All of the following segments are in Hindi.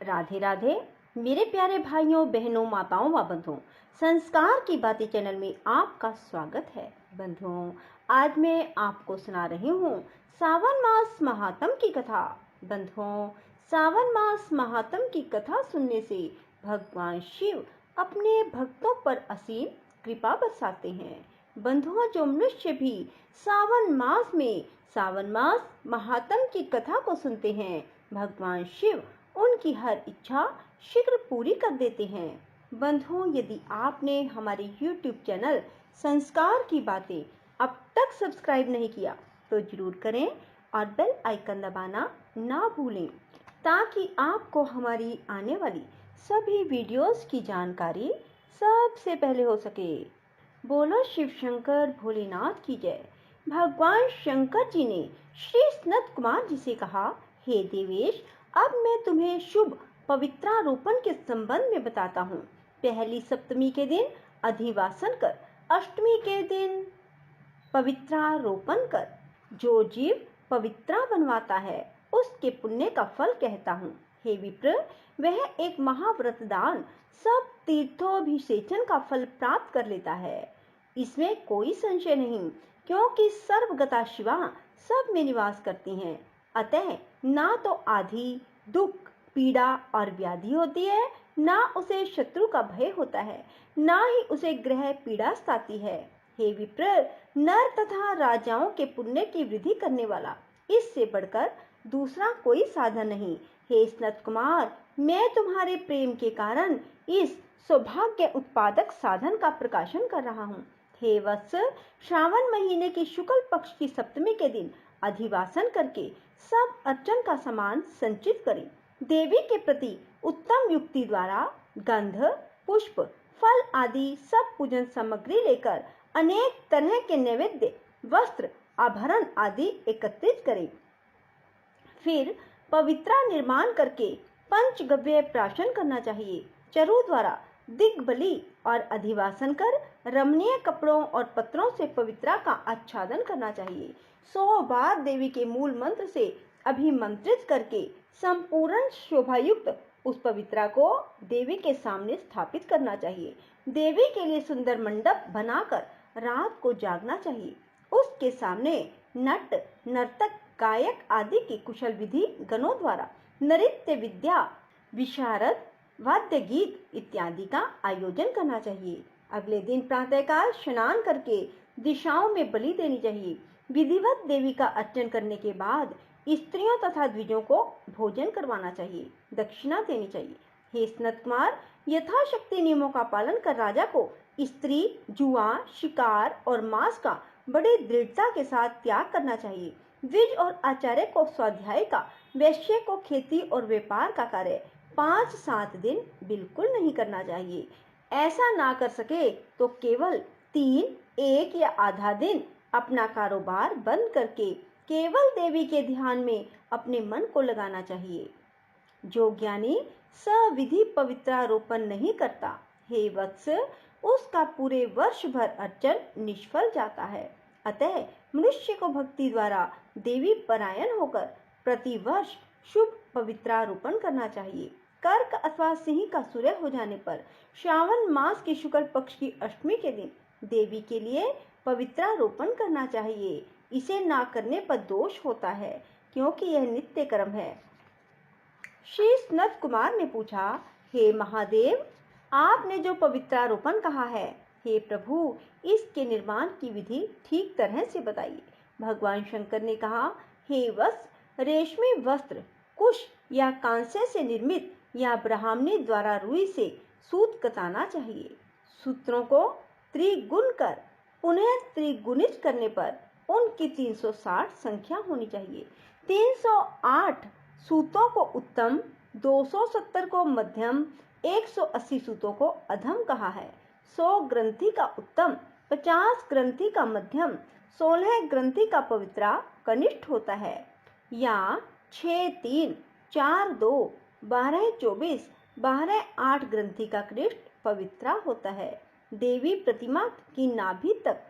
राधे राधे मेरे प्यारे भाइयों बहनों माताओं व बंधुओं, संस्कार की बातें चैनल में आपका स्वागत है। बंधुओं, आज मैं आपको सुना रही हूँ सावन मास महात्म की कथा। बंधुओं, सावन मास महात्म की कथा सुनने से भगवान शिव अपने भक्तों पर असीम कृपा बरसाते हैं। बंधुओं, जो मनुष्य भी सावन मास महात्म की कथा को सुनते हैं, भगवान शिव उनकी हर इच्छा शीघ्र पूरी कर देते हैं। बंधुओं, यदि आपने हमारे YouTube चैनल संस्कार की बातें अब तक सब्सक्राइब नहीं किया तो जरूर करें और बेल आइकन दबाना ना भूलें, ताकि आपको हमारी आने वाली सभी वीडियोस की जानकारी सबसे पहले हो सके। बोलो शिव शंकर भोलेनाथ की जय। भगवान शंकर जी ने श्री सनत कुमार जी से कहा, हे देवेश, अब मैं तुम्हें शुभ पवित्रारोपण के संबंध में बताता हूँ। पहली सप्तमी के दिन अधिवासन कर, अष्टमी के दिन पवित्रारोपण कर। जो जीव पवित्रा बनवाता है उसके पुण्य का फल कहता हूँ। हे विप्र, वह एक महाव्रतदान सब तीर्थोभिषेचन का फल प्राप्त कर लेता है, इसमें कोई संशय नहीं, क्योंकि सर्वगता शिवा सब में निवास करती हैं। अतः ना तो आधी दुख पीड़ा और व्याधि होती है, ना उसे शत्रु का भय होता है, ना ही उसे ग्रह पीड़ा सताती है। हे विप्र, नर तथा राजाओं के पुण्य की वृद्धि करने वाला इससे बढ़कर दूसरा कोई साधन नहीं। हे सनत कुमार, मैं तुम्हारे प्रेम के कारण इस सौभाग्य उत्पादक साधन का प्रकाशन कर रहा हूँ। हे वत्स, श्रावण महीने की शुक्ल पक्ष की सप्तमी के दिन अधिवासन करके सब अर्चन का सामान संचित करें। देवी के प्रति उत्तम युक्ति द्वारा गंध, पुष्प, फल आदि सब पूजन सामग्री लेकर अनेक तरह के नैवेद्य, वस्त्र, आभरण आदि एकत्रित करें। फिर पवित्रा निर्माण करके पंचगव्य प्राशन करना चाहिए। चरु द्वारा दिग्बली और अधिवासन कर रमणीय कपड़ों और पत्रों से पवित्रा का आच्छादन करना चाहिए। 100 बार देवी के मूल मंत्र से अभिमंत्रित करके संपूर्ण शोभायुक्त उस पवित्रा को देवी के सामने स्थापित करना चाहिए। देवी के लिए सुंदर मंडप बनाकर रात को जागना चाहिए। उसके सामने नट, नर्तक, गायक आदि के कुशल विधि गणों द्वारा नृत्य विद्या, विशारद, वाद्य गीत इत्यादि का आयोजन करना चाहिए। अगले दिन प्रातःकाल स्नान करके दिशाओं में बलि देनी चाहिए। विधिवत देवी का अर्चन करने के बाद स्त्रियों तथा द्विजों को भोजन करवाना चाहिए, दक्षिणा देनी चाहिए। हे सनत कुमार, यथाशक्ति नियमों का पालन कर राजा को स्त्री, जुआ, शिकार और मांस का बड़ी दृढ़ता के साथ त्याग करना चाहिए। द्विज और आचार्य को स्वाध्याय का, वैश्य को खेती और व्यापार का कार्य 5-7 दिन बिल्कुल नहीं करना चाहिए। ऐसा ना कर सके तो केवल 3, 1 या आधा दिन अपना कारोबार बंद करके केवल देवी के ध्यान में अपने मन को लगाना चाहिए। जो ज्ञानी सविधि पवित्रारोपण नहीं करता, हे वत्स, उसका पूरे वर्ष भर अर्चन निष्फल जाता है। अतः मनुष्य को भक्ति द्वारा देवी परायण होकर प्रतिवर्ष शुभ पवित्रारोपण करना चाहिए। कर्क अथवा सिंह का सूर्य हो जाने पर श्रावण मास की शुक्ल पक्ष की अष्टमी के दिन देवी के लिए पवित्रारोपण करना चाहिए। इसे ना करने पर दोष होता है, क्योंकि यह नित्य कर्म है। श्री सनत कुमार ने पूछा, हे महादेव, आपने जो पवित्रारोपण कहा है, हे प्रभु, इसके निर्माण की विधि ठीक तरह से बताइए। भगवान शंकर ने कहा, हे वत्स, रेशमी वस्त्र, कुश या कांसे से निर्मित या ब्राह्मणी द्वारा रुई से सूत कताना चाहिए। सूत्रों को त्रिगुण कर पुनः त्रिगुणित करने पर उनकी 360 संख्या होनी चाहिए। 308 सूतों को उत्तम, 270 को मध्यम, 180 सूतों को अधम कहा है। 100 ग्रंथि का उत्तम, 50 ग्रंथि का मध्यम, 16 ग्रंथि का पवित्रा कनिष्ठ होता है, या 6-3, 4-2, 12-24, 12-8 ग्रंथि का कृष्ण पवित्रा होता है। देवी प्रतिमा की नाभि तक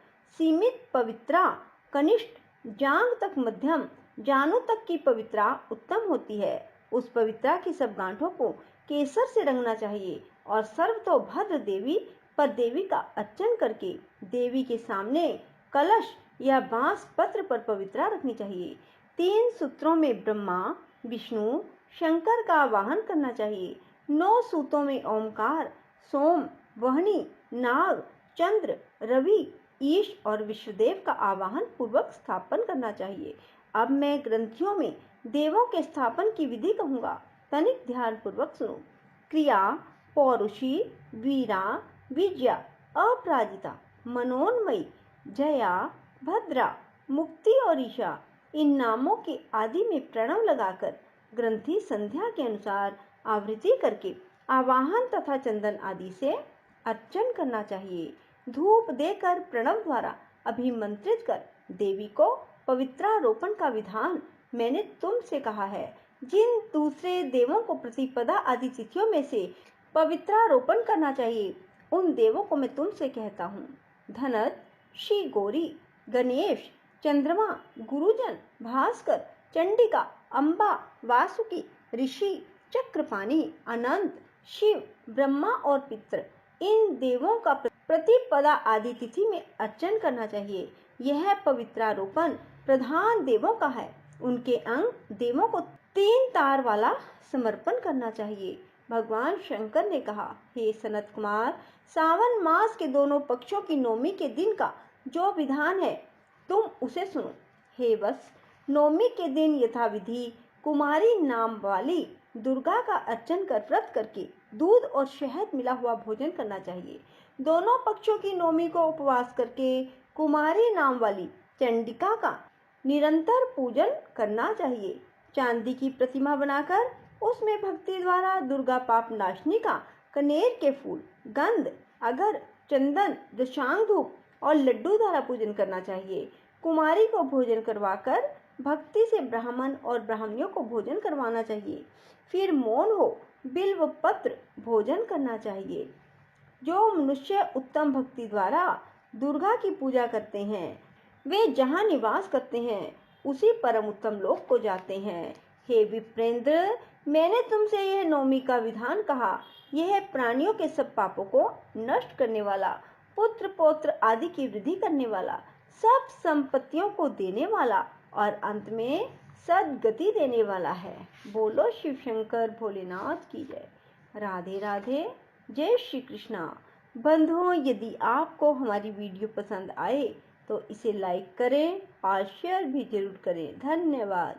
सीमित पवित्रा कनिष्ठ, जांघ तक मध्यम, जानू तक की पवित्रा उत्तम होती है। उस पवित्रा की सब गांठों को केसर से रंगना चाहिए और सर्वतोभद्र देवी पर देवी का अर्चन करके देवी के सामने कलश या बांस पत्र पर पवित्रा रखनी चाहिए। 3 सूत्रों में ब्रह्मा, विष्णु, शंकर का आवाहन करना चाहिए। 9 सूतों में ओमकार, सोम, वहनी, नाग, चंद्र, रवि, ईश और विश्वदेव का आवाहन पूर्वक स्थापन करना चाहिए। अब मैं ग्रंथियों में देवों के स्थापन की विधि कहूँगा, तनिक ध्यान पूर्वक सुनो। क्रिया: पौरुषी, वीरा, विजया, अपराजिता, मनोन्मयी, जया, भद्रा, मुक्ति और ईशा। इन नामों के आदि में प्रणव लगाकर ग्रंथि संध्या के अनुसार आवृत्ति करके आवाहन तथा चंदन आदि से अर्चन करना चाहिए। धूप देकर प्रणव द्वारा अभिमंत्रित कर देवी को पवित्रारोपण का विधान मैंने तुमसे कहा है। जिन दूसरे देवों को प्रतिपदा आदि तिथियों में से पवित्रारोपण करना चाहिए, उन देवों को मैं तुमसे कहता हूँ। धनत, श्री गौरी, गणेश, चंद्रमा, गुरुजन, भास्कर, चंडिका, अम्बा, वासुकी, ऋषि, चक्रपाणी, अनंत, शिव, ब्रह्मा और पितृ, इन देवों का प्रतिपदा आदि तिथि में अर्चन करना चाहिए। यह पवित्रारोपण प्रधान देवों का है। उनके अंग देवों को 3 तार वाला समर्पण करना चाहिए। भगवान शंकर ने कहा, हे सनत कुमार, सावन मास के दोनों पक्षों की नौमी के दिन का जो विधान है तुम उसे सुनो। हे वत्स, नौमी के दिन यथाविधि कुमारी नाम वाली दुर्गा का अर्चन कर व्रत करके दूध और शहद मिला हुआ भोजन करना चाहिए। दोनों पक्षों की नौमी को उपवास करके कुमारी नाम वाली चंडिका का निरंतर पूजन करना चाहिए। चांदी की प्रतिमा बनाकर उसमें भक्ति द्वारा दुर्गा पाप नाशनी का कनेर के फूल, गंध, अगर, चंदन, दशांग धूप और लड्डू द्वारा पूजन करना चाहिए। कुमारी को भोजन करवाकर भक्ति से ब्राह्मण और ब्राह्मणियों को भोजन करवाना चाहिए। फिर मौन हो बिल्व पत्र भोजन करना चाहिए। जो मनुष्य उत्तम भक्ति द्वारा दुर्गा की पूजा करते हैं, वे जहाँ निवास करते हैं उसी परम उत्तम लोक को जाते हैं। हे विप्रेंद्र, मैंने तुमसे यह नौमी का विधान कहा। यह प्राणियों के सब पापों को नष्ट करने वाला, पुत्र पौत्र आदि की वृद्धि करने वाला, सब संपत्तियों को देने वाला और अंत में सद्गति देने वाला है। बोलो शिव शंकर भोलेनाथ की जय। राधे राधे, जय श्री कृष्णा। बंधुओं, यदि आपको हमारी वीडियो पसंद आए तो इसे लाइक करें और शेयर भी जरूर करें। धन्यवाद।